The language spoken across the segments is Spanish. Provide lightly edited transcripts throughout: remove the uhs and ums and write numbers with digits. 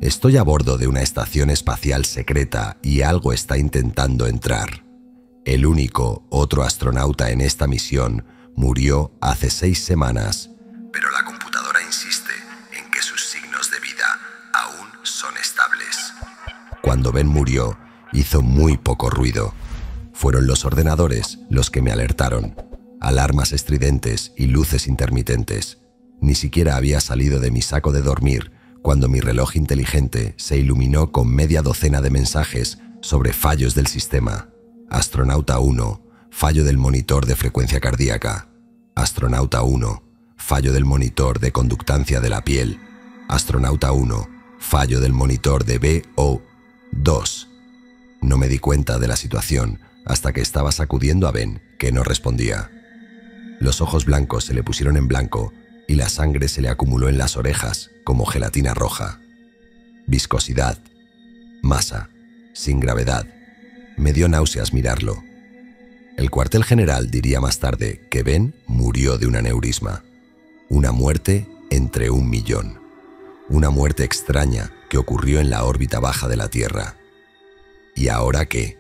Estoy a bordo de una estación espacial secreta y algo está intentando entrar. El único otro astronauta en esta misión murió hace 6 semanas, pero la computadora insiste en que sus signos de vida aún son estables. Cuando Ben murió, hizo muy poco ruido. Fueron los ordenadores los que me alertaron. Alarmas estridentes y luces intermitentes. Ni siquiera había salido de mi saco de dormir cuando mi reloj inteligente se iluminó con media docena de mensajes sobre fallos del sistema. Astronauta 1, fallo del monitor de frecuencia cardíaca. Astronauta 1, fallo del monitor de conductancia de la piel. Astronauta 1, fallo del monitor de VO2. No me di cuenta de la situación hasta que estaba sacudiendo a Ben, que no respondía. Los ojos blancos se le pusieron en blanco y la sangre se le acumuló en las orejas como gelatina roja. Viscosidad, masa, sin gravedad. Me dio náuseas mirarlo. El cuartel general diría más tarde que Ben murió de un aneurisma. Una muerte entre 1 millón. Una muerte extraña que ocurrió en la órbita baja de la Tierra. ¿Y ahora qué?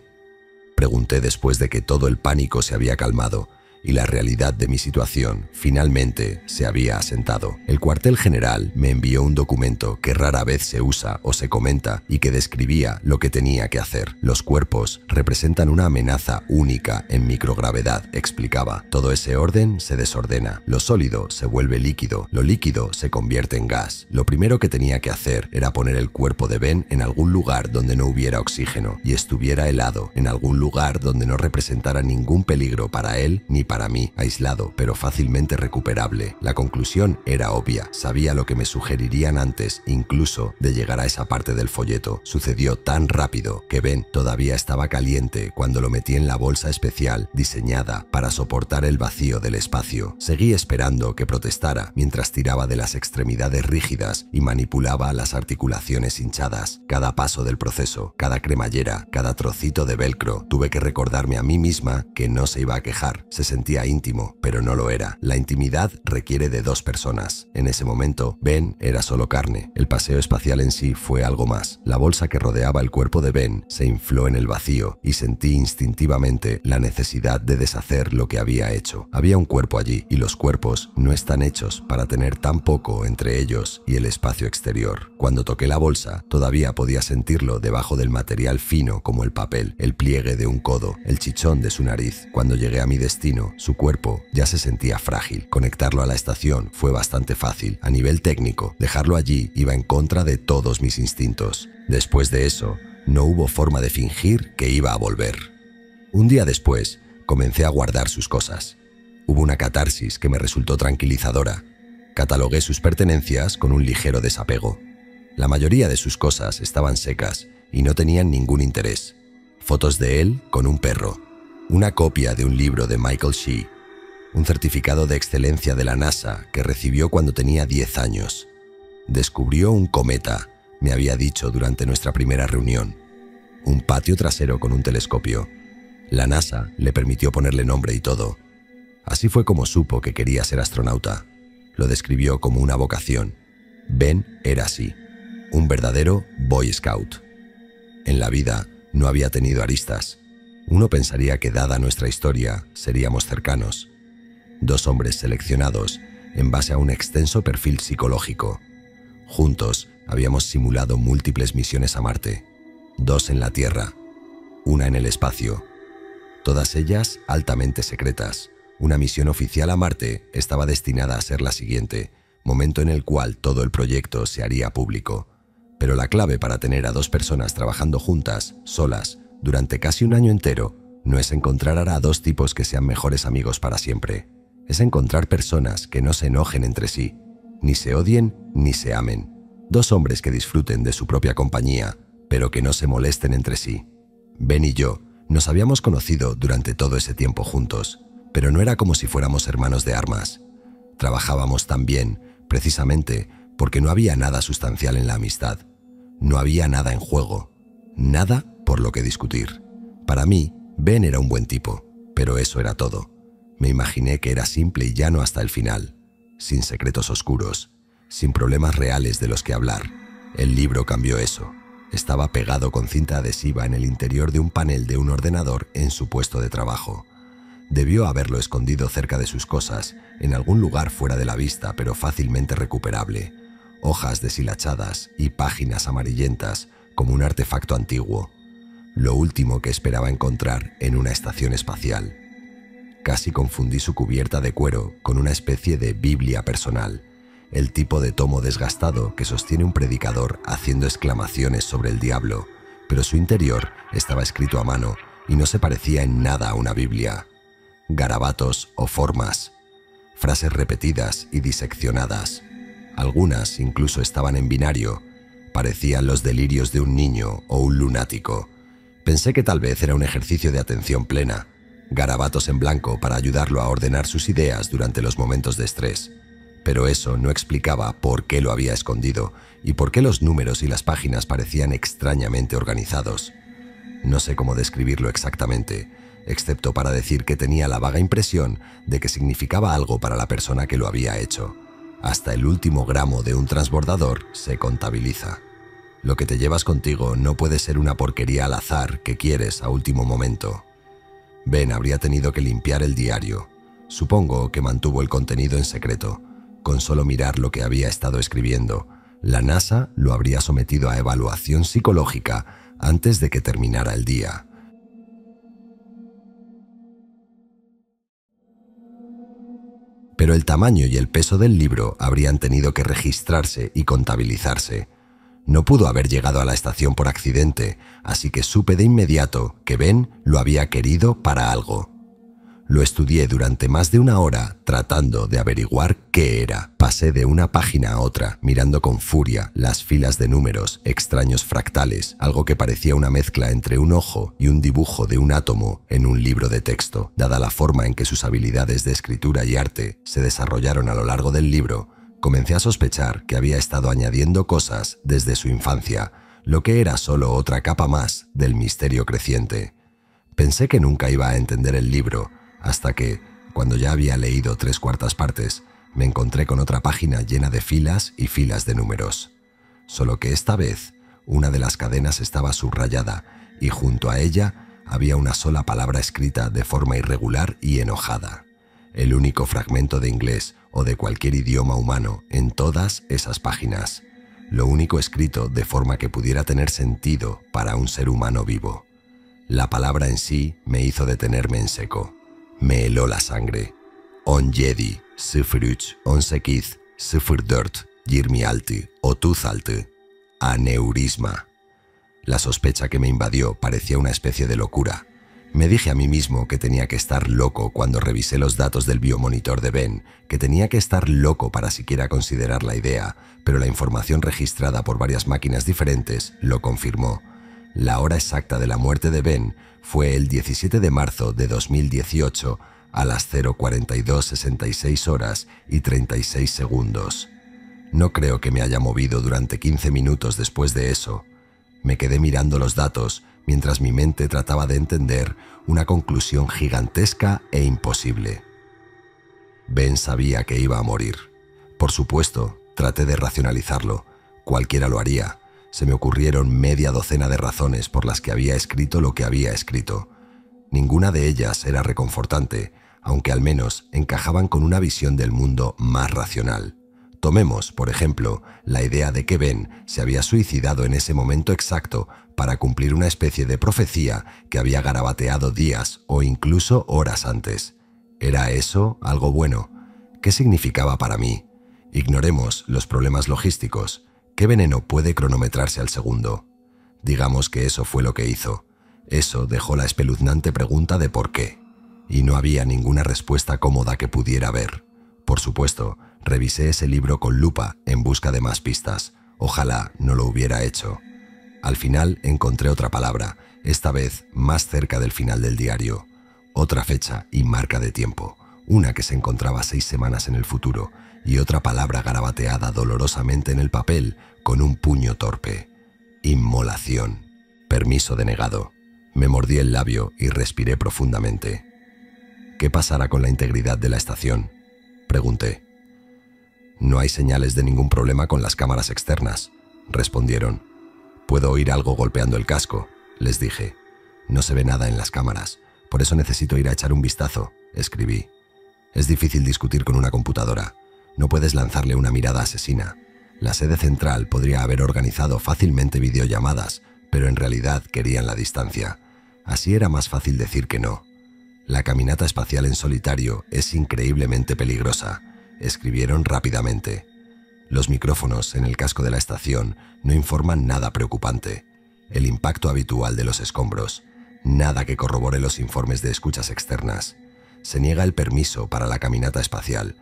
Pregunté después de que todo el pánico se había calmado y la realidad de mi situación finalmente se había asentado. El cuartel general me envió un documento que rara vez se usa o se comenta y que describía lo que tenía que hacer. Los cuerpos representan una amenaza única en microgravedad, explicaba. Todo ese orden se desordena. Lo sólido se vuelve líquido, lo líquido se convierte en gas. Lo primero que tenía que hacer era poner el cuerpo de Ben en algún lugar donde no hubiera oxígeno y estuviera helado, en algún lugar donde no representara ningún peligro para él ni para mí, aislado, pero fácilmente recuperable. La conclusión era obvia. Sabía lo que me sugerirían antes, incluso de llegar a esa parte del folleto. Sucedió tan rápido que Ben todavía estaba caliente cuando lo metí en la bolsa especial diseñada para soportar el vacío del espacio. Seguí esperando que protestara mientras tiraba de las extremidades rígidas y manipulaba las articulaciones hinchadas. Cada paso del proceso, cada cremallera, cada trocito de velcro, tuve que recordarme a mí misma que no se iba a quejar. Se sentía íntimo, pero no lo era. La intimidad requiere de 2 personas. En ese momento, Ben era solo carne. El paseo espacial en sí fue algo más. La bolsa que rodeaba el cuerpo de Ben se infló en el vacío y sentí instintivamente la necesidad de deshacer lo que había hecho. Había un cuerpo allí y los cuerpos no están hechos para tener tan poco entre ellos y el espacio exterior. Cuando toqué la bolsa, todavía podía sentirlo debajo del material fino como el papel, el pliegue de un codo, el chichón de su nariz. Cuando llegué a mi destino, su cuerpo ya se sentía frágil. Conectarlo a la estación fue bastante fácil. A nivel técnico, dejarlo allí iba en contra de todos mis instintos. Después de eso, no hubo forma de fingir que iba a volver. Un día después, comencé a guardar sus cosas. Hubo una catarsis que me resultó tranquilizadora. Catalogué sus pertenencias con un ligero desapego. La mayoría de sus cosas estaban secas y no tenían ningún interés. Fotos de él con un perro. Una copia de un libro de Michael Shea, un certificado de excelencia de la NASA que recibió cuando tenía 10 años. Descubrió un cometa, me había dicho durante nuestra primera reunión. Un patio trasero con un telescopio. La NASA le permitió ponerle nombre y todo. Así fue como supo que quería ser astronauta. Lo describió como una vocación. Ben era así, un verdadero Boy Scout. En la vida no había tenido aristas. Uno pensaría que, dada nuestra historia, seríamos cercanos. 2 hombres seleccionados en base a un extenso perfil psicológico. Juntos habíamos simulado múltiples misiones a Marte, 2 en la Tierra, 1 en el espacio. Todas ellas altamente secretas. Una misión oficial a Marte estaba destinada a ser la siguiente, momento en el cual todo el proyecto se haría público. Pero la clave para tener a 2 personas trabajando juntas, solas, durante casi un año entero, no es encontrar a 2 tipos que sean mejores amigos para siempre. Es encontrar personas que no se enojen entre sí, ni se odien ni se amen. 2 hombres que disfruten de su propia compañía, pero que no se molesten entre sí. Ben y yo nos habíamos conocido durante todo ese tiempo juntos, pero no era como si fuéramos hermanos de armas. Trabajábamos tan bien, precisamente porque no había nada sustancial en la amistad. No había nada en juego, nada por lo que discutir. Para mí, Ben era un buen tipo, pero eso era todo. Me imaginé que era simple y llano hasta el final, sin secretos oscuros, sin problemas reales de los que hablar. El libro cambió eso. Estaba pegado con cinta adhesiva en el interior de un panel de un ordenador en su puesto de trabajo. Debió haberlo escondido cerca de sus cosas, en algún lugar fuera de la vista, pero fácilmente recuperable. Hojas deshilachadas y páginas amarillentas, como un artefacto antiguo. Lo último que esperaba encontrar en una estación espacial. Casi confundí su cubierta de cuero con una especie de Biblia personal, el tipo de tomo desgastado que sostiene un predicador haciendo exclamaciones sobre el diablo, pero su interior estaba escrito a mano y no se parecía en nada a una Biblia. Garabatos o formas, frases repetidas y diseccionadas. Algunas incluso estaban en binario, parecían los delirios de un niño o un lunático. Pensé que tal vez era un ejercicio de atención plena, garabatos en blanco para ayudarlo a ordenar sus ideas durante los momentos de estrés. Pero eso no explicaba por qué lo había escondido y por qué los números y las páginas parecían extrañamente organizados. No sé cómo describirlo exactamente, excepto para decir que tenía la vaga impresión de que significaba algo para la persona que lo había hecho. Hasta el último gramo de un transbordador se contabiliza. Lo que te llevas contigo no puede ser una porquería al azar que quieres a último momento. Ben habría tenido que limpiar el diario. Supongo que mantuvo el contenido en secreto. Con solo mirar lo que había estado escribiendo, la NASA lo habría sometido a evaluación psicológica antes de que terminara el día. Pero el tamaño y el peso del libro habrían tenido que registrarse y contabilizarse. No pudo haber llegado a la estación por accidente, así que supe de inmediato que Ben lo había querido para algo. Lo estudié durante más de una hora tratando de averiguar qué era. Pasé de una página a otra, mirando con furia las filas de números, extraños fractales, algo que parecía una mezcla entre un ojo y un dibujo de un átomo en un libro de texto. Dada la forma en que sus habilidades de escritura y arte se desarrollaron a lo largo del libro, comencé a sospechar que había estado añadiendo cosas desde su infancia, lo que era solo otra capa más del misterio creciente. Pensé que nunca iba a entender el libro, hasta que, cuando ya había leído 3/4 partes, me encontré con otra página llena de filas y filas de números. Solo que esta vez, una de las cadenas estaba subrayada y junto a ella había una sola palabra escrita de forma irregular y enojada. El único fragmento de inglés o de cualquier idioma humano en todas esas páginas. Lo único escrito de forma que pudiera tener sentido para un ser humano vivo. La palabra en sí me hizo detenerme en seco. Me heló la sangre. On Jedi, Sifruch, on Sekith, Sifurdort, Yirmialti, Otuzalti. Aneurisma. La sospecha que me invadió parecía una especie de locura. Me dije a mí mismo que tenía que estar loco cuando revisé los datos del biomonitor de Ben, que tenía que estar loco para siquiera considerar la idea, pero la información registrada por varias máquinas diferentes lo confirmó. La hora exacta de la muerte de Ben fue el 17 de marzo de 2018 a las 0:42:66 horas y 36 segundos. No creo que me haya movido durante 15 minutos después de eso. Me quedé mirando los datos mientras mi mente trataba de entender una conclusión gigantesca e imposible. Ben sabía que iba a morir. Por supuesto, traté de racionalizarlo. Cualquiera lo haría. Se me ocurrieron media docena de razones por las que había escrito lo que había escrito. Ninguna de ellas era reconfortante, aunque al menos encajaban con una visión del mundo más racional. Tomemos, por ejemplo, la idea de que Ben se había suicidado en ese momento exacto para cumplir una especie de profecía que había garabateado días o incluso horas antes. ¿Era eso algo bueno? ¿Qué significaba para mí? Ignoremos los problemas logísticos. ¿Qué veneno puede cronometrarse al segundo? Digamos que eso fue lo que hizo. Eso dejó la espeluznante pregunta de por qué. Y no había ninguna respuesta cómoda que pudiera haber. Por supuesto, revisé ese libro con lupa en busca de más pistas. Ojalá no lo hubiera hecho. Al final encontré otra palabra, esta vez más cerca del final del diario. Otra fecha y marca de tiempo, una que se encontraba 6 semanas en el futuro, y otra palabra garabateada dolorosamente en el papel con un puño torpe. Inmolación. Permiso denegado. Me mordí el labio y respiré profundamente. ¿Qué pasará con la integridad de la estación?, pregunté. No hay señales de ningún problema con las cámaras externas, respondieron. Puedo oír algo golpeando el casco, les dije. No se ve nada en las cámaras, por eso necesito ir a echar un vistazo, escribí. Es difícil discutir con una computadora. No puedes lanzarle una mirada asesina. La sede central podría haber organizado fácilmente videollamadas, pero en realidad querían la distancia. Así era más fácil decir que no. La caminata espacial en solitario es increíblemente peligrosa, escribieron rápidamente. Los micrófonos en el casco de la estación no informan nada preocupante. El impacto habitual de los escombros, nada que corrobore los informes de escuchas externas. Se niega el permiso para la caminata espacial.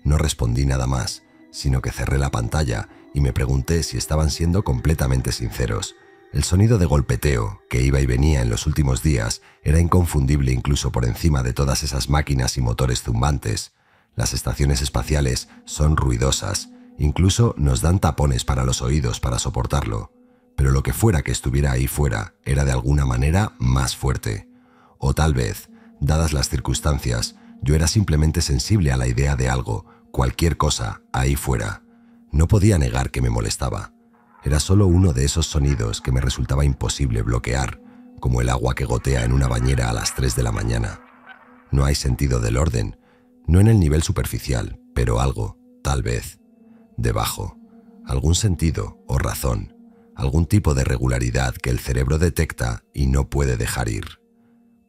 No respondí nada más, sino que cerré la pantalla y me pregunté si estaban siendo completamente sinceros. El sonido de golpeteo, que iba y venía en los últimos días, era inconfundible incluso por encima de todas esas máquinas y motores zumbantes. Las estaciones espaciales son ruidosas, incluso nos dan tapones para los oídos para soportarlo. Pero lo que fuera que estuviera ahí fuera era de alguna manera más fuerte. O tal vez, dadas las circunstancias, yo era simplemente sensible a la idea de algo, cualquier cosa, ahí fuera. No podía negar que me molestaba. Era solo uno de esos sonidos que me resultaba imposible bloquear, como el agua que gotea en una bañera a las 3 de la mañana. No hay sentido del orden, no en el nivel superficial, pero algo, tal vez, debajo. Algún sentido o razón, algún tipo de regularidad que el cerebro detecta y no puede dejar ir.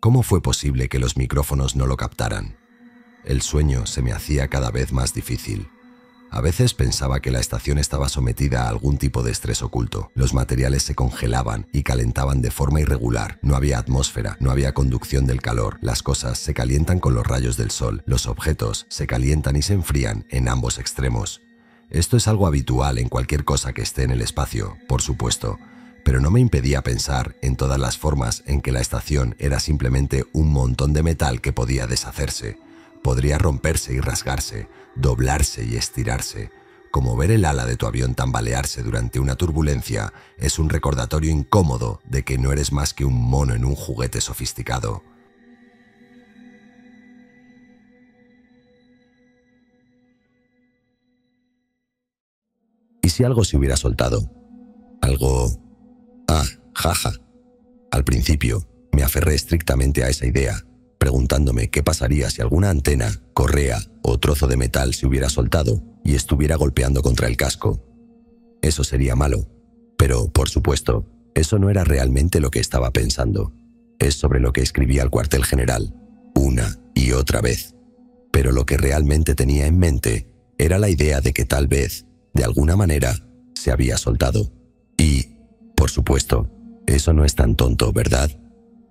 ¿Cómo fue posible que los micrófonos no lo captaran? El sueño se me hacía cada vez más difícil. A veces pensaba que la estación estaba sometida a algún tipo de estrés oculto. Los materiales se congelaban y calentaban de forma irregular. No había atmósfera, no había conducción del calor. Las cosas se calientan con los rayos del sol. Los objetos se calientan y se enfrían en ambos extremos. Esto es algo habitual en cualquier cosa que esté en el espacio, por supuesto, pero no me impedía pensar en todas las formas en que la estación era simplemente un montón de metal que podía deshacerse. Podría romperse y rasgarse, doblarse y estirarse. Como ver el ala de tu avión tambalearse durante una turbulencia es un recordatorio incómodo de que no eres más que un mono en un juguete sofisticado. ¿Y si algo se hubiera soltado? Algo... jaja. Al principio, me aferré estrictamente a esa idea, preguntándome qué pasaría si alguna antena, correa o trozo de metal se hubiera soltado y estuviera golpeando contra el casco. Eso sería malo, pero, por supuesto, eso no era realmente lo que estaba pensando. Es sobre lo que escribí al cuartel general, una y otra vez. Pero lo que realmente tenía en mente era la idea de que tal vez, de alguna manera, se había soltado. Y, por supuesto, eso no es tan tonto, ¿verdad?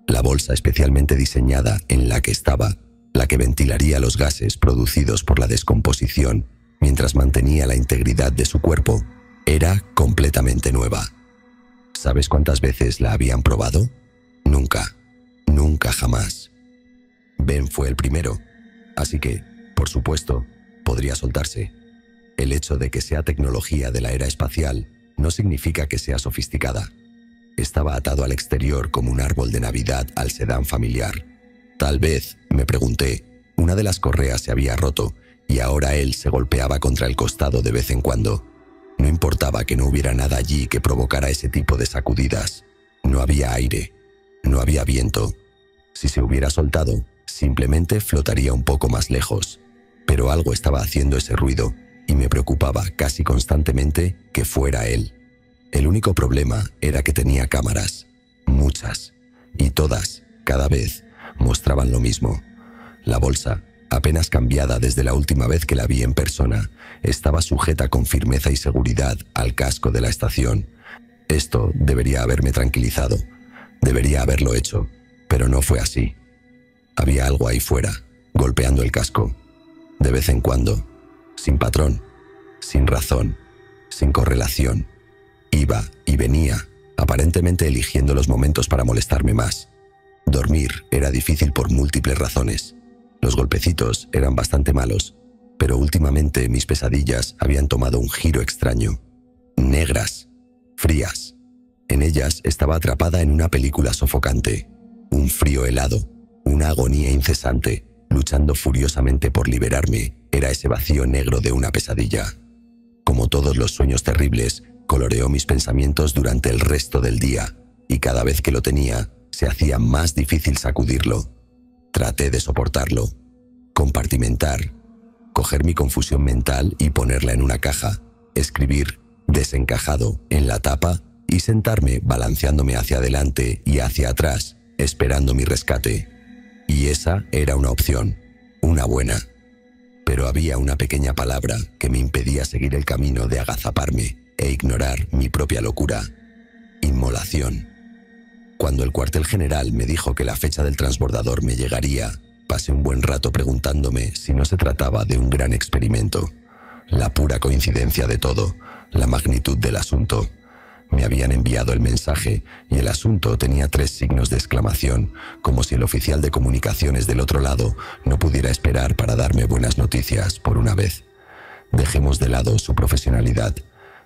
La bolsa especialmente diseñada en la que estaba, la que ventilaría los gases producidos por la descomposición mientras mantenía la integridad de su cuerpo, era completamente nueva. ¿Sabes cuántas veces la habían probado? Nunca, nunca jamás. Ben fue el primero, así que, por supuesto, podría soltarse. El hecho de que sea tecnología de la era espacial no significa que sea sofisticada. Estaba atado al exterior como un árbol de Navidad al sedán familiar. Tal vez, me pregunté, una de las correas se había roto y ahora él se golpeaba contra el costado de vez en cuando. No importaba que no hubiera nada allí que provocara ese tipo de sacudidas. No había aire, no había viento. Si se hubiera soltado, simplemente flotaría un poco más lejos. Pero algo estaba haciendo ese ruido y me preocupaba casi constantemente que fuera él. El único problema era que tenía cámaras, muchas, y todas, cada vez, mostraban lo mismo. La bolsa, apenas cambiada desde la última vez que la vi en persona, estaba sujeta con firmeza y seguridad al casco de la estación. Esto debería haberme tranquilizado, debería haberlo hecho, pero no fue así. Había algo ahí fuera, golpeando el casco, de vez en cuando, sin patrón, sin razón, sin correlación. Iba y venía, aparentemente eligiendo los momentos para molestarme más. Dormir era difícil por múltiples razones. Los golpecitos eran bastante malos, pero últimamente mis pesadillas habían tomado un giro extraño. Negras, frías. En ellas estaba atrapada en una película sofocante. Un frío helado, una agonía incesante, luchando furiosamente por liberarme, era ese vacío negro de una pesadilla. como todos los sueños terribles, coloreó mis pensamientos durante el resto del día, y cada vez que lo tenía, se hacía más difícil sacudirlo. Traté de soportarlo, compartimentar, coger mi confusión mental y ponerla en una caja, escribir desencajado en la tapa y sentarme balanceándome hacia adelante y hacia atrás, esperando mi rescate. Y esa era una opción, una buena. Pero había una pequeña palabra que me impedía seguir el camino de agazaparme e ignorar mi propia locura: inmolación. Cuando el cuartel general me dijo que la fecha del transbordador me llegaría, pasé un buen rato preguntándome si no se trataba de un gran experimento. La pura coincidencia de todo, la magnitud del asunto. Me habían enviado el mensaje y el asunto tenía 3 signos de exclamación, como si el oficial de comunicaciones del otro lado no pudiera esperar para darme buenas noticias por una vez. Dejemos de lado su profesionalidad.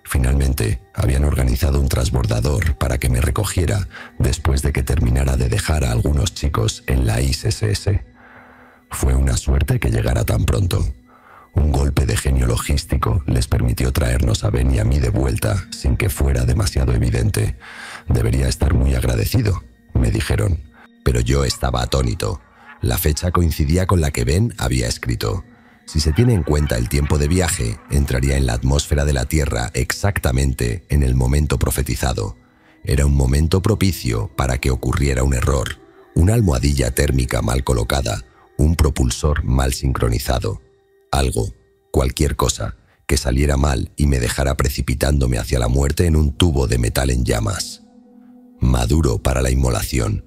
Finalmente, habían organizado un transbordador para que me recogiera después de que terminara de dejar a algunos chicos en la ISS. Fue una suerte que llegara tan pronto. Un golpe de genio logístico les permitió traernos a Ben y a mí de vuelta sin que fuera demasiado evidente. Debería estar muy agradecido, me dijeron. Pero yo estaba atónito. La fecha coincidía con la que Ben había escrito. Si se tiene en cuenta el tiempo de viaje, entraría en la atmósfera de la Tierra exactamente en el momento profetizado. Era un momento propicio para que ocurriera un error, una almohadilla térmica mal colocada, un propulsor mal sincronizado. Algo, cualquier cosa, que saliera mal y me dejara precipitándome hacia la muerte en un tubo de metal en llamas. Maduro para la inmolación.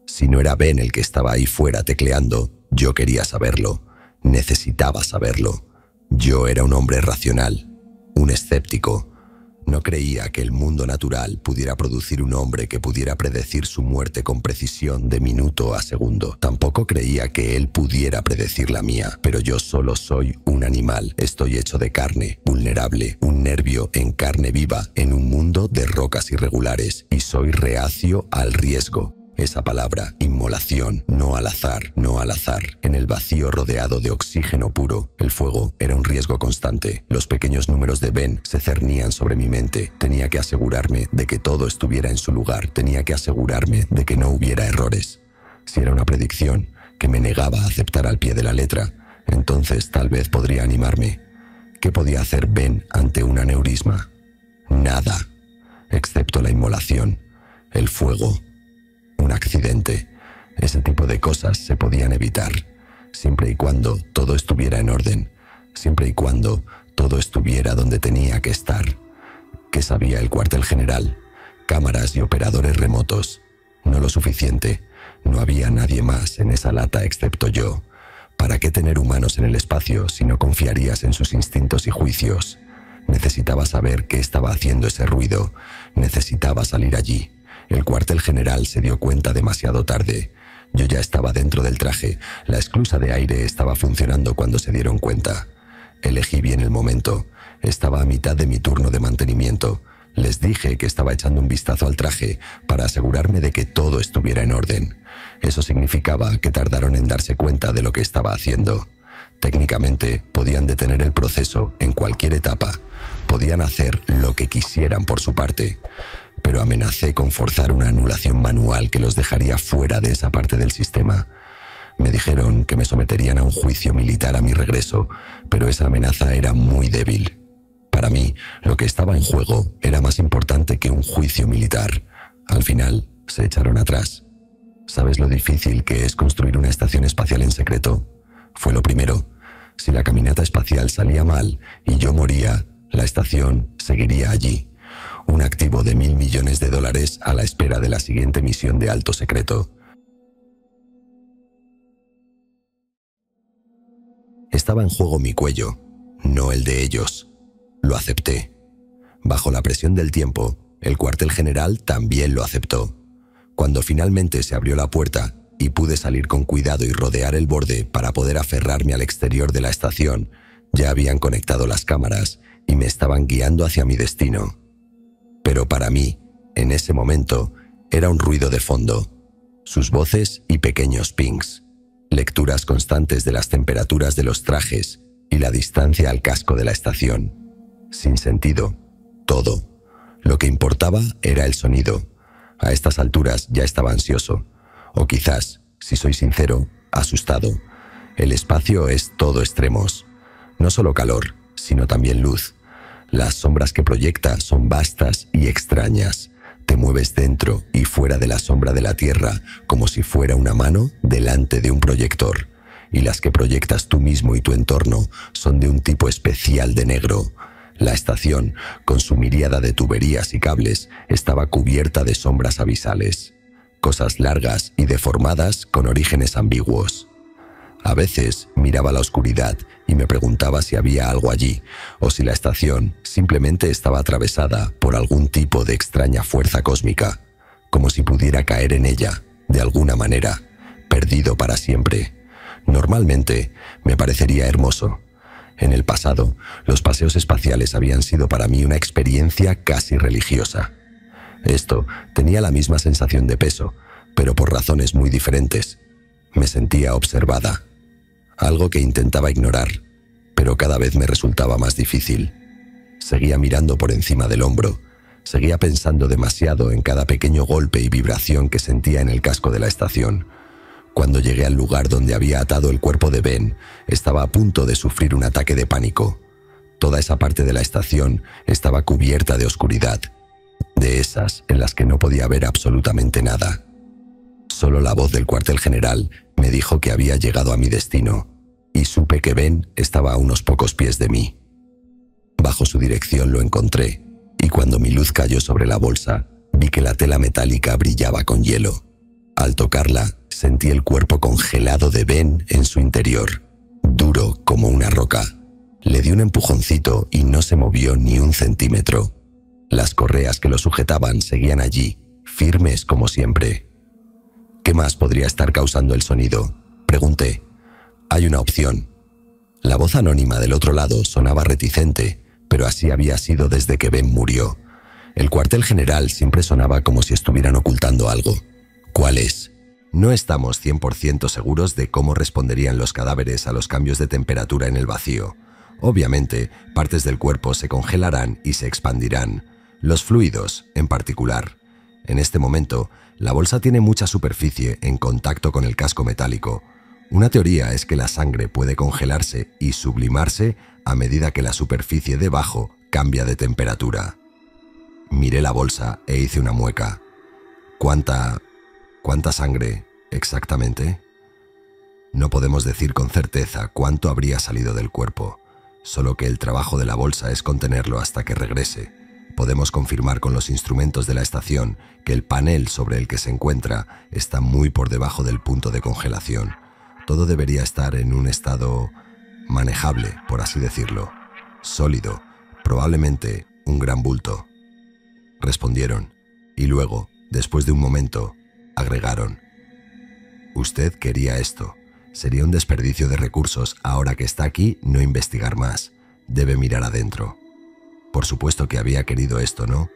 Si no era Ben el que estaba ahí fuera tecleando, yo quería saberlo. Necesitaba saberlo. Yo era un hombre racional, un escéptico. No creía que el mundo natural pudiera producir un hombre que pudiera predecir su muerte con precisión de minuto a segundo. Tampoco creía que él pudiera predecir la mía, pero yo solo soy un animal. Estoy hecho de carne, vulnerable, un nervio en carne viva, en un mundo de rocas irregulares, y soy reacio al riesgo. Esa palabra, inmolación, no al azar, no al azar. En el vacío rodeado de oxígeno puro, el fuego era un riesgo constante. Los pequeños números de Ben se cernían sobre mi mente. Tenía que asegurarme de que todo estuviera en su lugar. Tenía que asegurarme de que no hubiera errores. Si era una predicción que me negaba a aceptar al pie de la letra, entonces tal vez podría animarme. ¿Qué podía hacer Ben ante un aneurisma? Nada, excepto la inmolación, el fuego. Un accidente. Ese tipo de cosas se podían evitar, siempre y cuando todo estuviera en orden, siempre y cuando todo estuviera donde tenía que estar. ¿Qué sabía el cuartel general? Cámaras y operadores remotos. No lo suficiente. No había nadie más en esa lata excepto yo. ¿Para qué tener humanos en el espacio si no confiarías en sus instintos y juicios? Necesitaba saber qué estaba haciendo ese ruido. Necesitaba salir allí. El cuartel general se dio cuenta demasiado tarde. Yo ya estaba dentro del traje. La esclusa de aire estaba funcionando cuando se dieron cuenta. Elegí bien el momento. Estaba a mitad de mi turno de mantenimiento. Les dije que estaba echando un vistazo al traje para asegurarme de que todo estuviera en orden. Eso significaba que tardaron en darse cuenta de lo que estaba haciendo. Técnicamente, podían detener el proceso en cualquier etapa. Podían hacer lo que quisieran por su parte. Pero amenacé con forzar una anulación manual que los dejaría fuera de esa parte del sistema. Me dijeron que me someterían a un juicio militar a mi regreso, pero esa amenaza era muy débil. Para mí, lo que estaba en juego era más importante que un juicio militar. Al final, se echaron atrás. ¿Sabes lo difícil que es construir una estación espacial en secreto? Fue lo primero. Si la caminata espacial salía mal y yo moría, la estación seguiría allí. Un activo de $1.000 millones a la espera de la siguiente misión de alto secreto. Estaba en juego mi cuello, no el de ellos. Lo acepté. Bajo la presión del tiempo, el cuartel general también lo aceptó. Cuando finalmente se abrió la puerta y pude salir con cuidado y rodear el borde para poder aferrarme al exterior de la estación, ya habían conectado las cámaras y me estaban guiando hacia mi destino. Pero para mí, en ese momento, era un ruido de fondo, sus voces y pequeños pings, lecturas constantes de las temperaturas de los trajes y la distancia al casco de la estación. sin sentido, todo. Lo que importaba era el sonido. A estas alturas ya estaba ansioso, o quizás, si soy sincero, asustado. El espacio es todo extremos, no solo calor, sino también luz. Las sombras que proyecta son vastas y extrañas. Te mueves dentro y fuera de la sombra de la Tierra como si fuera una mano delante de un proyector. Y las que proyectas tú mismo y tu entorno son de un tipo especial de negro. La estación, con su miríada de tuberías y cables, estaba cubierta de sombras abisales. Cosas largas y deformadas con orígenes ambiguos. A veces miraba la oscuridad y me preguntaba si había algo allí, o si la estación simplemente estaba atravesada por algún tipo de extraña fuerza cósmica, como si pudiera caer en ella, de alguna manera, perdido para siempre. Normalmente me parecería hermoso. En el pasado, los paseos espaciales habían sido para mí una experiencia casi religiosa. Esto tenía la misma sensación de peso, pero por razones muy diferentes. Me sentía observada. Algo que intentaba ignorar, pero cada vez me resultaba más difícil. Seguía mirando por encima del hombro, seguía pensando demasiado en cada pequeño golpe y vibración que sentía en el casco de la estación. Cuando llegué al lugar donde había atado el cuerpo de Ben, estaba a punto de sufrir un ataque de pánico. Toda esa parte de la estación estaba cubierta de oscuridad, de esas en las que no podía ver absolutamente nada. Solo la voz del cuartel general me dijo que había llegado a mi destino, y supe que Ben estaba a unos pocos pies de mí. Bajo su dirección lo encontré, y cuando mi luz cayó sobre la bolsa, vi que la tela metálica brillaba con hielo. Al tocarla, sentí el cuerpo congelado de Ben en su interior, duro como una roca. Le di un empujoncito y no se movió ni un centímetro. Las correas que lo sujetaban seguían allí, firmes como siempre. ¿Qué más podría estar causando el sonido?, pregunté. Hay una opción. La voz anónima del otro lado sonaba reticente, pero así había sido desde que Ben murió. El cuartel general siempre sonaba como si estuvieran ocultando algo. ¿Cuál es? No estamos 100% seguros de cómo responderían los cadáveres a los cambios de temperatura en el vacío. Obviamente, partes del cuerpo se congelarán y se expandirán. Los fluidos, en particular. En este momento, la bolsa tiene mucha superficie en contacto con el casco metálico. Una teoría es que la sangre puede congelarse y sublimarse a medida que la superficie debajo cambia de temperatura. Miré la bolsa e hice una mueca. ¿Cuánta sangre exactamente? No podemos decir con certeza cuánto habría salido del cuerpo, solo que el trabajo de la bolsa es contenerlo hasta que regrese. Podemos confirmar con los instrumentos de la estación que el panel sobre el que se encuentra está muy por debajo del punto de congelación. Todo debería estar en un estado manejable, por así decirlo. Sólido, probablemente un gran bulto. Respondieron, y luego, después de un momento, agregaron: usted quería esto. Sería un desperdicio de recursos ahora que está aquí no investigar más. Debe mirar adentro. Por supuesto que había querido esto, ¿no?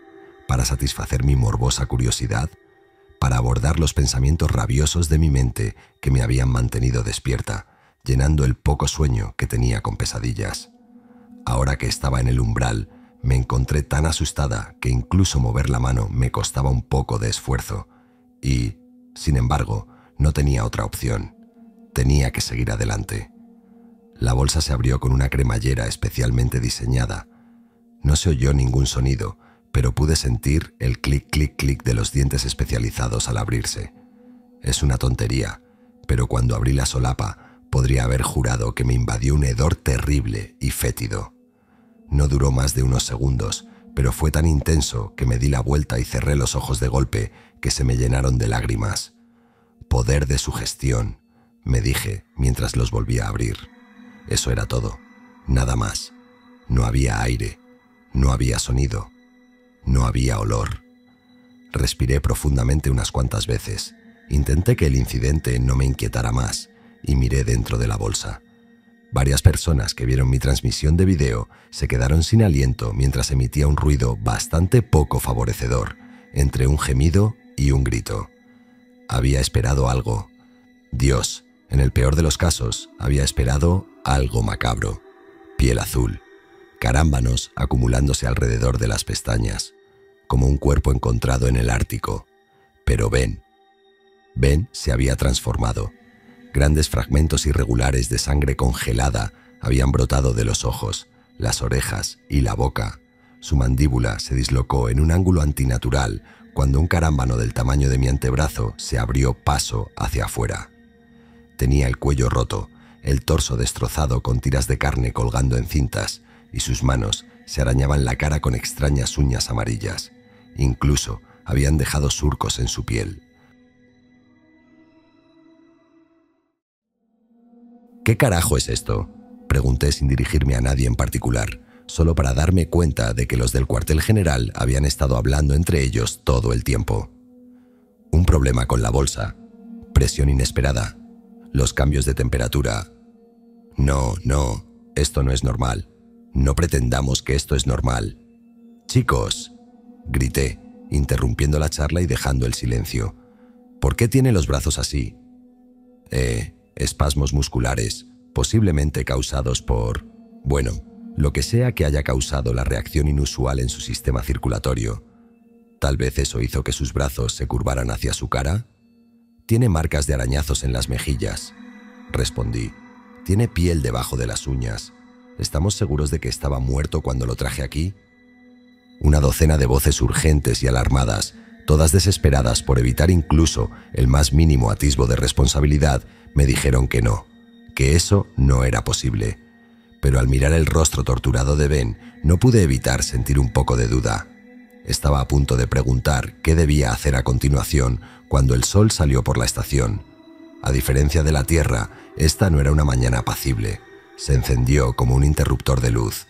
Para satisfacer mi morbosa curiosidad, para abordar los pensamientos rabiosos de mi mente que me habían mantenido despierta, llenando el poco sueño que tenía con pesadillas. Ahora que estaba en el umbral, me encontré tan asustada que incluso mover la mano me costaba un poco de esfuerzo. Y, sin embargo, no tenía otra opción. Tenía que seguir adelante. La bolsa se abrió con una cremallera especialmente diseñada. No se oyó ningún sonido, pero pude sentir el clic, clic, clic de los dientes especializados al abrirse. Es una tontería, pero cuando abrí la solapa, podría haber jurado que me invadió un hedor terrible y fétido. No duró más de unos segundos, pero fue tan intenso que me di la vuelta y cerré los ojos de golpe que se me llenaron de lágrimas. Poder de sugestión, me dije mientras los volvía a abrir. Eso era todo, nada más. No había aire, no había sonido, no había olor. Respiré profundamente unas cuantas veces. Intenté que el incidente no me inquietara más y miré dentro de la bolsa. Varias personas que vieron mi transmisión de video se quedaron sin aliento mientras emitía un ruido bastante poco favorecedor, entre un gemido y un grito. Había esperado algo. Dios, en el peor de los casos, había esperado algo macabro. Piel azul. carámbanos acumulándose alrededor de las pestañas, como un cuerpo encontrado en el Ártico. Pero Ben se había transformado. Grandes fragmentos irregulares de sangre congelada habían brotado de los ojos, las orejas y la boca. Su mandíbula se dislocó en un ángulo antinatural cuando un carámbano del tamaño de mi antebrazo se abrió paso hacia afuera. Tenía el cuello roto, el torso destrozado con tiras de carne colgando en cintas, y sus manos se arañaban la cara con extrañas uñas amarillas. Incluso habían dejado surcos en su piel. ¿Qué carajo es esto?, pregunté sin dirigirme a nadie en particular, solo para darme cuenta de que los del cuartel general habían estado hablando entre ellos todo el tiempo. Un problema con la bolsa, presión inesperada, los cambios de temperatura. No, esto no es normal. No pretendamos que esto es normal. Chicos, grité, interrumpiendo la charla y dejando el silencio. ¿Por qué tiene los brazos así? Espasmos musculares, posiblemente causados por... bueno, lo que sea que haya causado la reacción inusual en su sistema circulatorio. Tal vez eso hizo que sus brazos se curvaran hacia su cara. Tiene marcas de arañazos en las mejillas, respondí. Tiene piel debajo de las uñas. ¿Estamos seguros de que estaba muerto cuando lo traje aquí? Una docena de voces urgentes y alarmadas, todas desesperadas por evitar incluso el más mínimo atisbo de responsabilidad, me dijeron que no, que eso no era posible. Pero al mirar el rostro torturado de Ben, no pude evitar sentir un poco de duda. Estaba a punto de preguntar qué debía hacer a continuación cuando el sol salió por la estación. A diferencia de la Tierra, esta no era una mañana apacible. Se encendió como un interruptor de luz.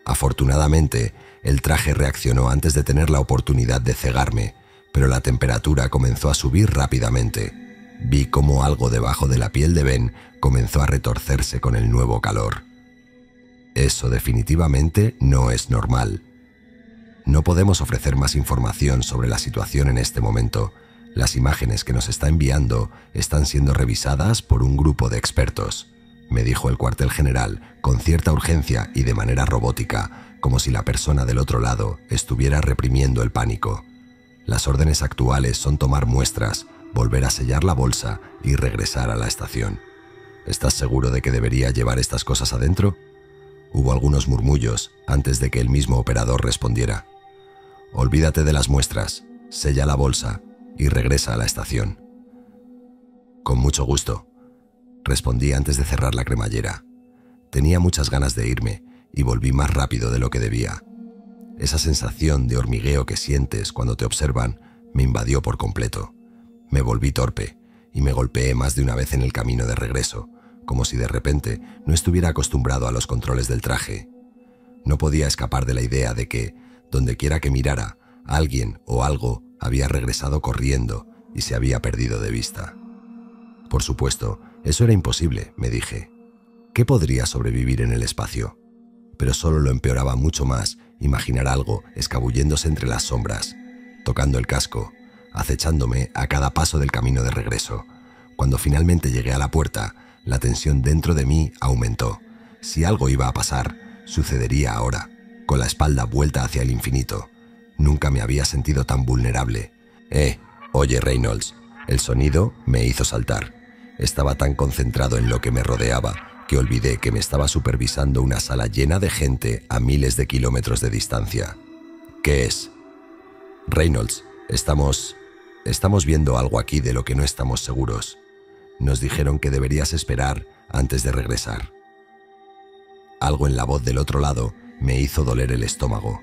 Afortunadamente, el traje reaccionó antes de tener la oportunidad de cegarme, pero la temperatura comenzó a subir rápidamente. Vi cómo algo debajo de la piel de Ben comenzó a retorcerse con el nuevo calor. Eso definitivamente no es normal. No podemos ofrecer más información sobre la situación en este momento. Las imágenes que nos está enviando están siendo revisadas por un grupo de expertos, me dijo el cuartel general con cierta urgencia y de manera robótica, como si la persona del otro lado estuviera reprimiendo el pánico. Las órdenes actuales son tomar muestras, volver a sellar la bolsa y regresar a la estación. ¿Estás seguro de que debería llevar estas cosas adentro? Hubo algunos murmullos antes de que el mismo operador respondiera. Olvídate de las muestras, sella la bolsa y regresa a la estación. Con mucho gusto, respondí antes de cerrar la cremallera. Tenía muchas ganas de irme y volví más rápido de lo que debía. Esa sensación de hormigueo que sientes cuando te observan me invadió por completo. Me volví torpe y me golpeé más de una vez en el camino de regreso, como si de repente no estuviera acostumbrado a los controles del traje. No podía escapar de la idea de que, dondequiera que mirara, alguien o algo había regresado corriendo y se había perdido de vista. Por supuesto, eso era imposible, me dije. ¿Qué podría sobrevivir en el espacio? Pero solo lo empeoraba mucho más imaginar algo escabulléndose entre las sombras, tocando el casco, acechándome a cada paso del camino de regreso. Cuando finalmente llegué a la puerta, la tensión dentro de mí aumentó. Si algo iba a pasar, sucedería ahora, con la espalda vuelta hacia el infinito. Nunca me había sentido tan vulnerable. Oye, Reynolds. El sonido me hizo saltar. Estaba tan concentrado en lo que me rodeaba que olvidé que me estaba supervisando una sala llena de gente a miles de kilómetros de distancia. ¿Qué es? Reynolds, estamos viendo algo aquí de lo que no estamos seguros. Nos dijeron que deberías esperar antes de regresar. Algo en la voz del otro lado me hizo doler el estómago.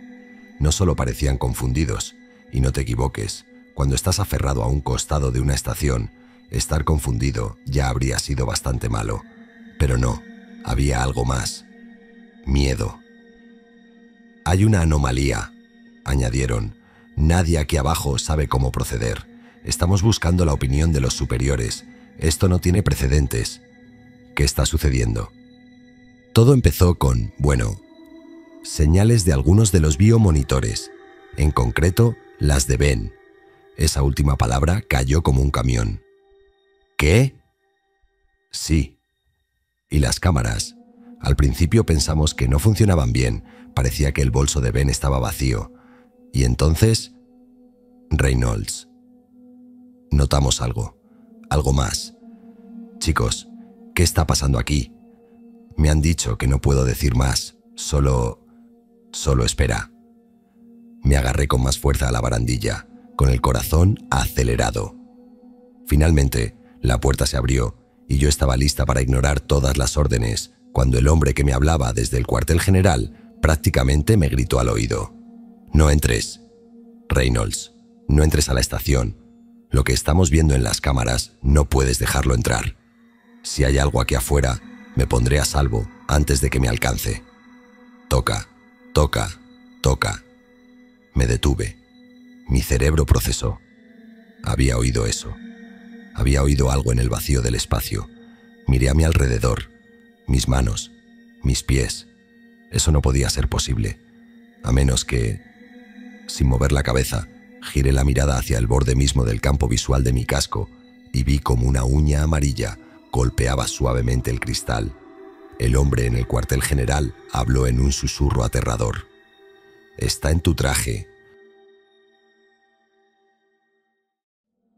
No solo parecían confundidos, y no te equivoques, cuando estás aferrado a un costado de una estación, estar confundido ya habría sido bastante malo. Pero no, había algo más. Miedo. Hay una anomalía, añadieron. Nadie aquí abajo sabe cómo proceder. Estamos buscando la opinión de los superiores. Esto no tiene precedentes. ¿Qué está sucediendo? Todo empezó con, señales de algunos de los biomonitores, en concreto las de Ben. Esa última palabra cayó como un camión. ¿Qué? Sí. Y las cámaras. Al principio pensamos que no funcionaban bien, Parecía que el bolso de Ben estaba vacío. Y entonces... Reynolds. Notamos algo. Algo más. Chicos, ¿qué está pasando aquí? Me han dicho que no puedo decir más. Solo espera. Me agarré con más fuerza a la barandilla, con el corazón acelerado. Finalmente, la puerta se abrió y yo estaba lista para ignorar todas las órdenes cuando el hombre que me hablaba desde el cuartel general prácticamente me gritó al oído. No entres. Reynolds, no entres a la estación. Lo que estamos viendo en las cámaras no puedes dejarlo entrar. Si hay algo aquí afuera, me pondré a salvo antes de que me alcance. Toca, toca, toca. Me detuve. Mi cerebro procesó. Había oído eso. Había oído algo en el vacío del espacio. Miré a mi alrededor. Mis manos, mis pies. Eso no podía ser posible. A menos que, sin mover la cabeza, giré la mirada hacia el borde mismo del campo visual de mi casco y vi como una uña amarilla golpeaba suavemente el cristal. El hombre en el cuartel general habló en un susurro aterrador. «Está en tu traje».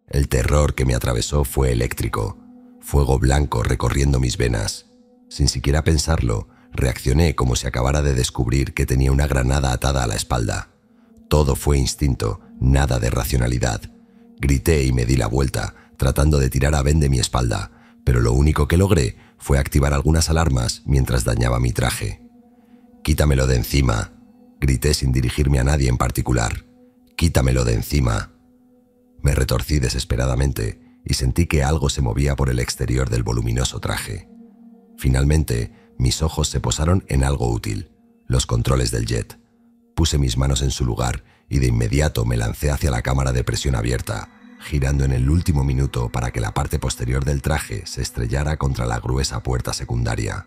El terror que me atravesó fue eléctrico, fuego blanco recorriendo mis venas. Sin siquiera pensarlo, reaccioné como si acabara de descubrir que tenía una granada atada a la espalda. Todo fue instinto, nada de racionalidad. Grité y me di la vuelta, tratando de tirar a Ben de mi espalda, pero lo único que logré fue activar algunas alarmas mientras dañaba mi traje. «Quítamelo de encima», grité sin dirigirme a nadie en particular. «Quítamelo de encima». Me retorcí desesperadamente y sentí que algo se movía por el exterior del voluminoso traje. Finalmente, mis ojos se posaron en algo útil, los controles del jet. Puse mis manos en su lugar y de inmediato me lancé hacia la cámara de presión abierta, girando en el último minuto para que la parte posterior del traje se estrellara contra la gruesa puerta secundaria.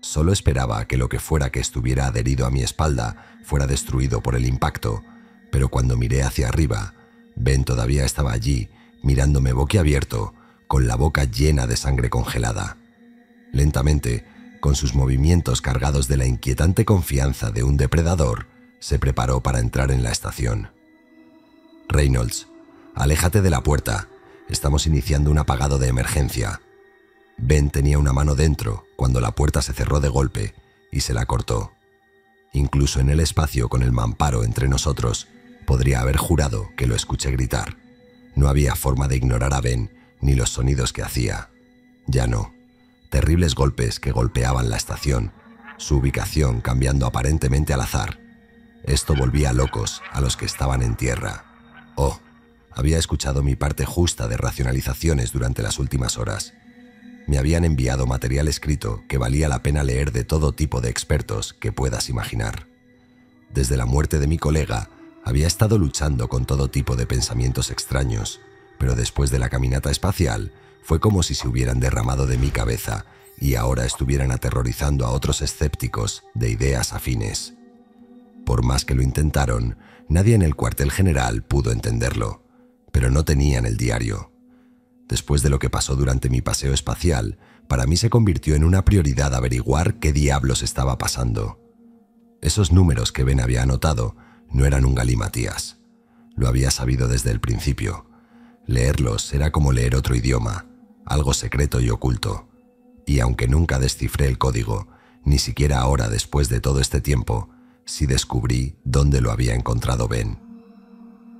Solo esperaba que lo que fuera que estuviera adherido a mi espalda fuera destruido por el impacto, pero cuando miré hacia arriba, Ben todavía estaba allí, mirándome boquiabierto, con la boca llena de sangre congelada. Lentamente, con sus movimientos cargados de la inquietante confianza de un depredador, se preparó para entrar en la estación. «Reynolds, aléjate de la puerta. Estamos iniciando un apagado de emergencia». Ben tenía una mano dentro cuando la puerta se cerró de golpe y se la cortó. Incluso en el espacio con el mamparo entre nosotros, podría haber jurado que lo escuché gritar. No había forma de ignorar a Ben ni los sonidos que hacía. Ya no. Terribles golpes que golpeaban la estación, su ubicación cambiando aparentemente al azar. Esto volvía locos a los que estaban en tierra. Oh, había escuchado mi parte justa de racionalizaciones durante las últimas horas. Me habían enviado material escrito que valía la pena leer de todo tipo de expertos que puedas imaginar. Desde la muerte de mi colega, había estado luchando con todo tipo de pensamientos extraños, pero después de la caminata espacial, fue como si se hubieran derramado de mi cabeza y ahora estuvieran aterrorizando a otros escépticos de ideas afines. Por más que lo intentaron, nadie en el cuartel general pudo entenderlo, pero no tenían el diario. Después de lo que pasó durante mi paseo espacial, para mí se convirtió en una prioridad averiguar qué diablos estaba pasando. Esos números que Ben había anotado no eran un galimatías. Lo había sabido desde el principio. Leerlos era como leer otro idioma, algo secreto y oculto. Y aunque nunca descifré el código, ni siquiera ahora después de todo este tiempo, sí descubrí dónde lo había encontrado Ben.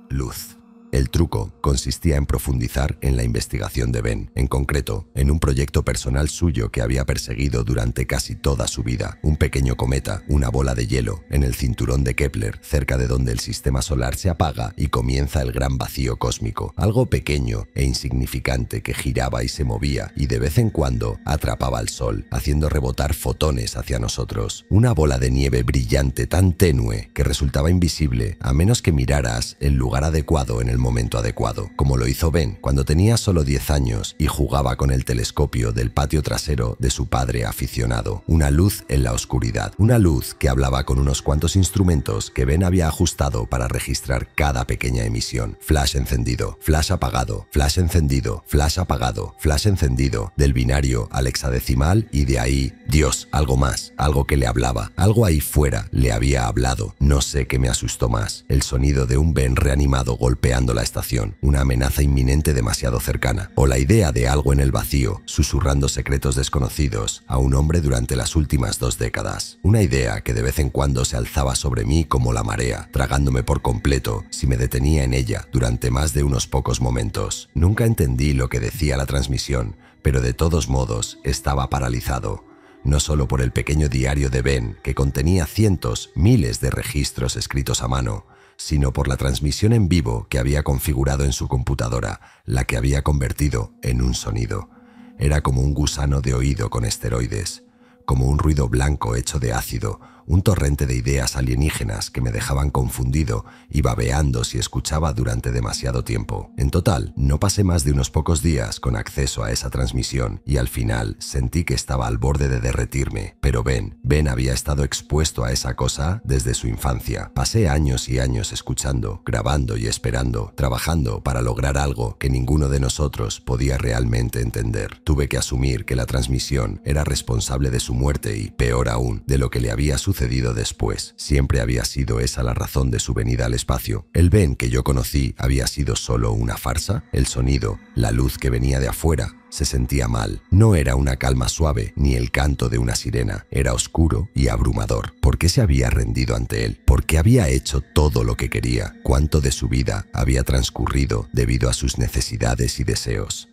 Luz. El truco consistía en profundizar en la investigación de Ben, en concreto, en un proyecto personal suyo que había perseguido durante casi toda su vida, un pequeño cometa, una bola de hielo, en el cinturón de Kepler, cerca de donde el sistema solar se apaga y comienza el gran vacío cósmico, algo pequeño e insignificante que giraba y se movía y de vez en cuando atrapaba al sol, haciendo rebotar fotones hacia nosotros, una bola de nieve brillante tan tenue que resultaba invisible a menos que miraras el lugar adecuado en el el momento adecuado, como lo hizo Ben cuando tenía solo 10 años y jugaba con el telescopio del patio trasero de su padre aficionado. Una luz en la oscuridad, una luz que hablaba con unos cuantos instrumentos que Ben había ajustado para registrar cada pequeña emisión. Flash encendido, flash apagado, flash encendido, flash apagado, flash encendido, del binario al hexadecimal y de ahí, Dios, algo más, algo que le hablaba, algo ahí fuera le había hablado. No sé qué me asustó más, el sonido de un Ben reanimado golpeando la estación, una amenaza inminente demasiado cercana, o la idea de algo en el vacío, susurrando secretos desconocidos a un hombre durante las últimas 2 décadas. Una idea que de vez en cuando se alzaba sobre mí como la marea, tragándome por completo si me detenía en ella durante más de unos pocos momentos. Nunca entendí lo que decía la transmisión, pero de todos modos estaba paralizado. No solo por el pequeño diario de Ben, que contenía cientos, miles de registros escritos a mano, sino por la transmisión en vivo que había configurado en su computadora, la que había convertido en un sonido. Era como un gusano de oído con esteroides, como un ruido blanco hecho de ácido, un torrente de ideas alienígenas que me dejaban confundido y babeando si escuchaba durante demasiado tiempo. En total, no pasé más de unos pocos días con acceso a esa transmisión y al final sentí que estaba al borde de derretirme. Pero Ben había estado expuesto a esa cosa desde su infancia. Pasé años y años escuchando, grabando y esperando, trabajando para lograr algo que ninguno de nosotros podía realmente entender. Tuve que asumir que la transmisión era responsable de su muerte y, peor aún, de lo que le había sucedido después. Siempre había sido esa la razón de su venida al espacio. El Ben que yo conocí había sido solo una farsa. El sonido, la luz que venía de afuera, se sentía mal. No era una calma suave ni el canto de una sirena. Era oscuro y abrumador. ¿Por qué se había rendido ante él? ¿Por qué había hecho todo lo que quería? ¿Cuánto de su vida había transcurrido debido a sus necesidades y deseos?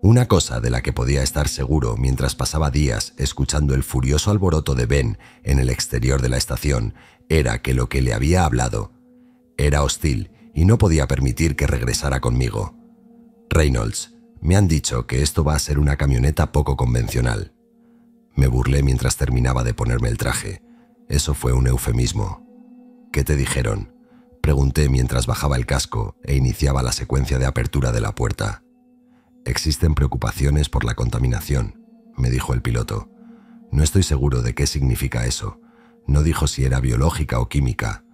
Una cosa de la que podía estar seguro mientras pasaba días escuchando el furioso alboroto de Ben en el exterior de la estación era que lo que le había hablado era hostil y no podía permitir que regresara conmigo. Reynolds, me han dicho que esto va a ser una camioneta poco convencional. Me burlé mientras terminaba de ponerme el traje. Eso fue un eufemismo. ¿Qué te dijeron? Pregunté mientras bajaba el casco e iniciaba la secuencia de apertura de la puerta. Existen preocupaciones por la contaminación, me dijo el piloto. No estoy seguro de qué significa eso. No dijo si era biológica o química.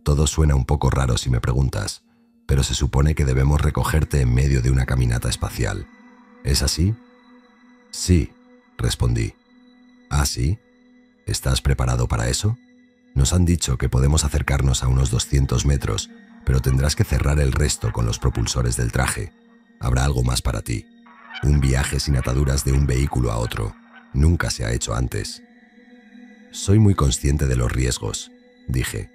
Todo suena un poco raro si me preguntas, pero se supone que debemos recogerte en medio de una caminata espacial. ¿Es así? Sí, respondí. ¿Ah, sí? ¿Estás preparado para eso? Nos han dicho que podemos acercarnos a unos 200 metros, pero tendrás que cerrar el resto con los propulsores del traje. Habrá algo más para ti. Un viaje sin ataduras de un vehículo a otro. Nunca se ha hecho antes. Soy muy consciente de los riesgos, dije.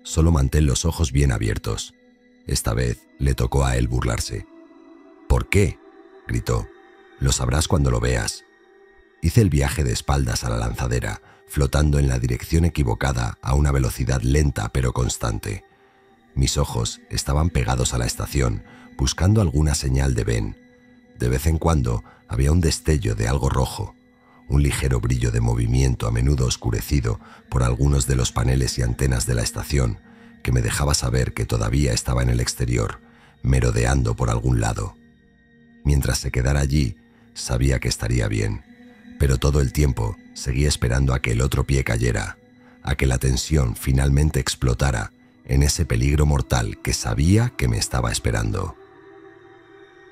Solo mantén los ojos bien abiertos. Esta vez le tocó a él burlarse. ¿Por qué?, gritó. Lo sabrás cuando lo veas. Hice el viaje de espaldas a la lanzadera, flotando en la dirección equivocada a una velocidad lenta pero constante. Mis ojos estaban pegados a la estación, buscando alguna señal de Ben. De vez en cuando había un destello de algo rojo, un ligero brillo de movimiento a menudo oscurecido por algunos de los paneles y antenas de la estación, que me dejaba saber que todavía estaba en el exterior, merodeando por algún lado. Mientras se quedara allí, sabía que estaría bien, pero todo el tiempo seguía esperando a que el otro pie cayera, a que la tensión finalmente explotara en ese peligro mortal que sabía que me estaba esperando.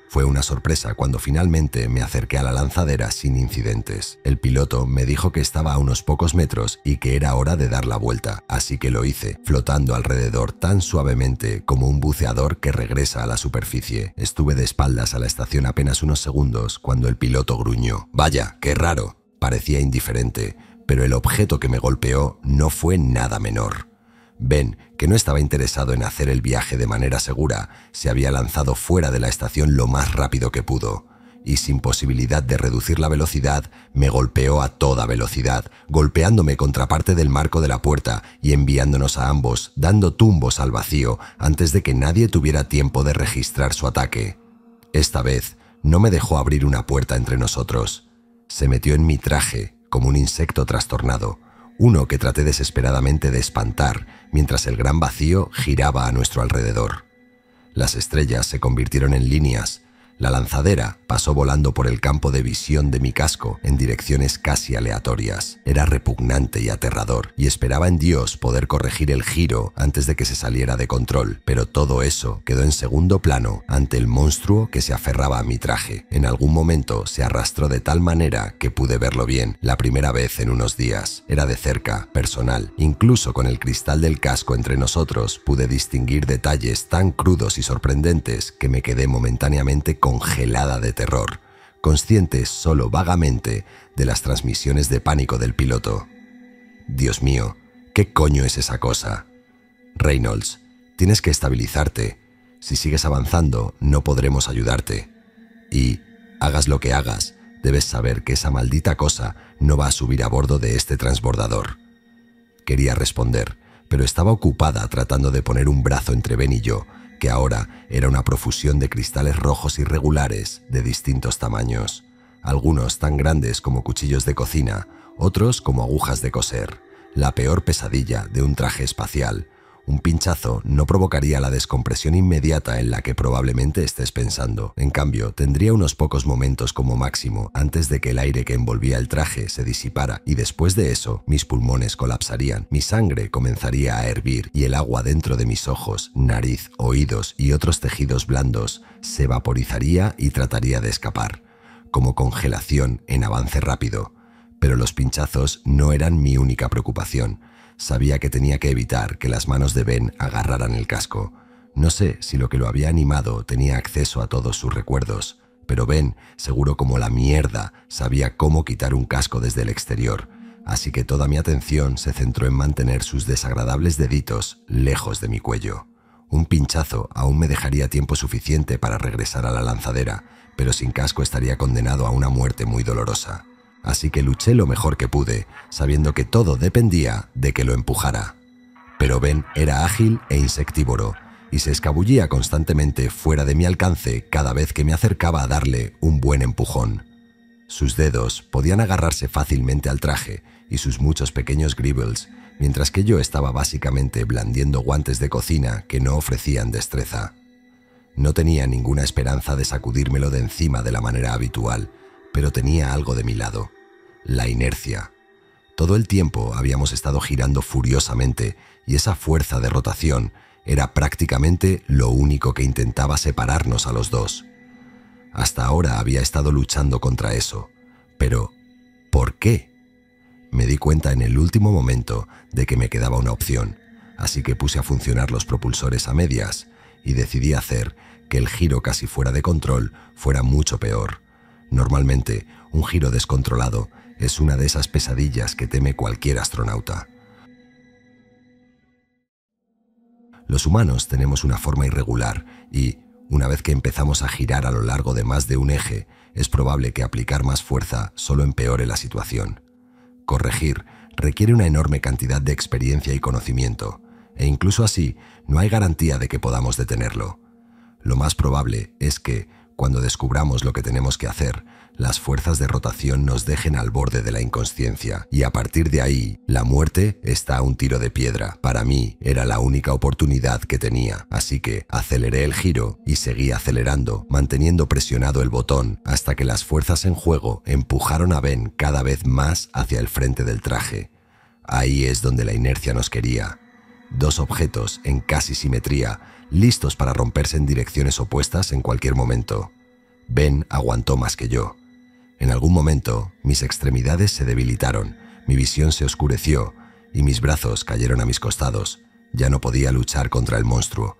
Fue una sorpresa cuando finalmente me acerqué a la lanzadera sin incidentes. El piloto me dijo que estaba a unos pocos metros y que era hora de dar la vuelta, así que lo hice, flotando alrededor tan suavemente como un buceador que regresa a la superficie. Estuve de espaldas a la estación apenas unos segundos cuando el piloto gruñó. «Vaya, qué raro». Parecía indiferente, pero el objeto que me golpeó no fue nada menor. Ben, que no estaba interesado en hacer el viaje de manera segura, se había lanzado fuera de la estación lo más rápido que pudo, y sin posibilidad de reducir la velocidad, me golpeó a toda velocidad, golpeándome contra parte del marco de la puerta y enviándonos a ambos, dando tumbos al vacío antes de que nadie tuviera tiempo de registrar su ataque. Esta vez no me dejó abrir una puerta entre nosotros. Se metió en mi traje como un insecto trastornado, uno que traté desesperadamente de espantar mientras el gran vacío giraba a nuestro alrededor. Las estrellas se convirtieron en líneas. La lanzadera pasó volando por el campo de visión de mi casco en direcciones casi aleatorias. Era repugnante y aterrador, y esperaba en Dios poder corregir el giro antes de que se saliera de control, pero todo eso quedó en segundo plano ante el monstruo que se aferraba a mi traje. En algún momento se arrastró de tal manera que pude verlo bien, la primera vez en unos días. Era de cerca, personal. Incluso con el cristal del casco entre nosotros pude distinguir detalles tan crudos y sorprendentes que me quedé momentáneamente congelada de terror, consciente solo vagamente de las transmisiones de pánico del piloto. Dios mío, ¿qué coño es esa cosa? Reynolds, tienes que estabilizarte. Si sigues avanzando, no podremos ayudarte. Y, hagas lo que hagas, debes saber que esa maldita cosa no va a subir a bordo de este transbordador. Quería responder, pero estaba ocupada tratando de poner un brazo entre Ben y yo, que ahora era una profusión de cristales rojos irregulares de distintos tamaños, algunos tan grandes como cuchillos de cocina, otros como agujas de coser, la peor pesadilla de un traje espacial. Un pinchazo no provocaría la descompresión inmediata en la que probablemente estés pensando. En cambio, tendría unos pocos momentos como máximo antes de que el aire que envolvía el traje se disipara, y después de eso, mis pulmones colapsarían, mi sangre comenzaría a hervir y el agua dentro de mis ojos, nariz, oídos y otros tejidos blandos se vaporizaría y trataría de escapar, como congelación en avance rápido. Pero los pinchazos no eran mi única preocupación. Sabía que tenía que evitar que las manos de Ben agarraran el casco. No sé si lo que lo había animado tenía acceso a todos sus recuerdos, pero Ben, seguro como la mierda, sabía cómo quitar un casco desde el exterior, así que toda mi atención se centró en mantener sus desagradables deditos lejos de mi cuello. Un pinchazo aún me dejaría tiempo suficiente para regresar a la lanzadera, pero sin casco estaría condenado a una muerte muy dolorosa. Así que luché lo mejor que pude, sabiendo que todo dependía de que lo empujara. Pero Ben era ágil e insectívoro, y se escabullía constantemente fuera de mi alcance cada vez que me acercaba a darle un buen empujón. Sus dedos podían agarrarse fácilmente al traje y sus muchos pequeños gribbles, mientras que yo estaba básicamente blandiendo guantes de cocina que no ofrecían destreza. No tenía ninguna esperanza de sacudírmelo de encima de la manera habitual, pero tenía algo de mi lado: la inercia. Todo el tiempo habíamos estado girando furiosamente y esa fuerza de rotación era prácticamente lo único que intentaba separarnos a los dos. Hasta ahora había estado luchando contra eso, pero ¿por qué? Me di cuenta en el último momento de que me quedaba una opción, así que puse a funcionar los propulsores a medias y decidí hacer que el giro casi fuera de control fuera mucho peor. Normalmente, un giro descontrolado es una de esas pesadillas que teme cualquier astronauta. Los humanos tenemos una forma irregular y, una vez que empezamos a girar a lo largo de más de un eje, es probable que aplicar más fuerza solo empeore la situación. Corregir requiere una enorme cantidad de experiencia y conocimiento, e incluso así no hay garantía de que podamos detenerlo. Lo más probable es que, cuando descubramos lo que tenemos que hacer, las fuerzas de rotación nos dejen al borde de la inconsciencia, y a partir de ahí, la muerte está a un tiro de piedra. Para mí, era la única oportunidad que tenía, así que aceleré el giro y seguí acelerando, manteniendo presionado el botón hasta que las fuerzas en juego empujaron a Ben cada vez más hacia el frente del traje. Ahí es donde la inercia nos quería. Dos objetos en casi simetría, listos para romperse en direcciones opuestas en cualquier momento. Ben aguantó más que yo. En algún momento, mis extremidades se debilitaron, mi visión se oscureció y mis brazos cayeron a mis costados. Ya no podía luchar contra el monstruo.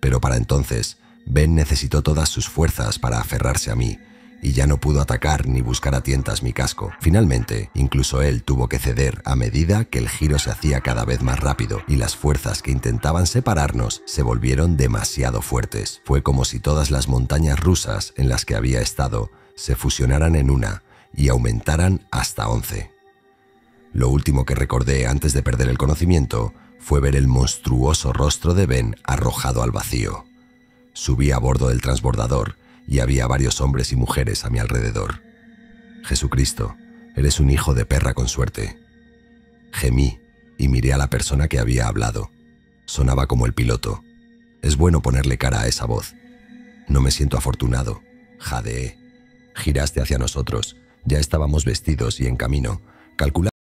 Pero para entonces, Ben necesitó todas sus fuerzas para aferrarse a mí, y ya no pudo atacar ni buscar a tientas mi casco. Finalmente, incluso él tuvo que ceder a medida que el giro se hacía cada vez más rápido y las fuerzas que intentaban separarnos se volvieron demasiado fuertes. Fue como si todas las montañas rusas en las que había estado se fusionaran en una y aumentaran hasta 11. Lo último que recordé antes de perder el conocimiento fue ver el monstruoso rostro de Ben arrojado al vacío. Subí a bordo del transbordador y había varios hombres y mujeres a mi alrededor. Jesucristo, eres un hijo de perra con suerte. Gemí y miré a la persona que había hablado. Sonaba como el piloto. Es bueno ponerle cara a esa voz. No me siento afortunado. Jadeé. Giraste hacia nosotros. Ya estábamos vestidos y en camino. Calculamos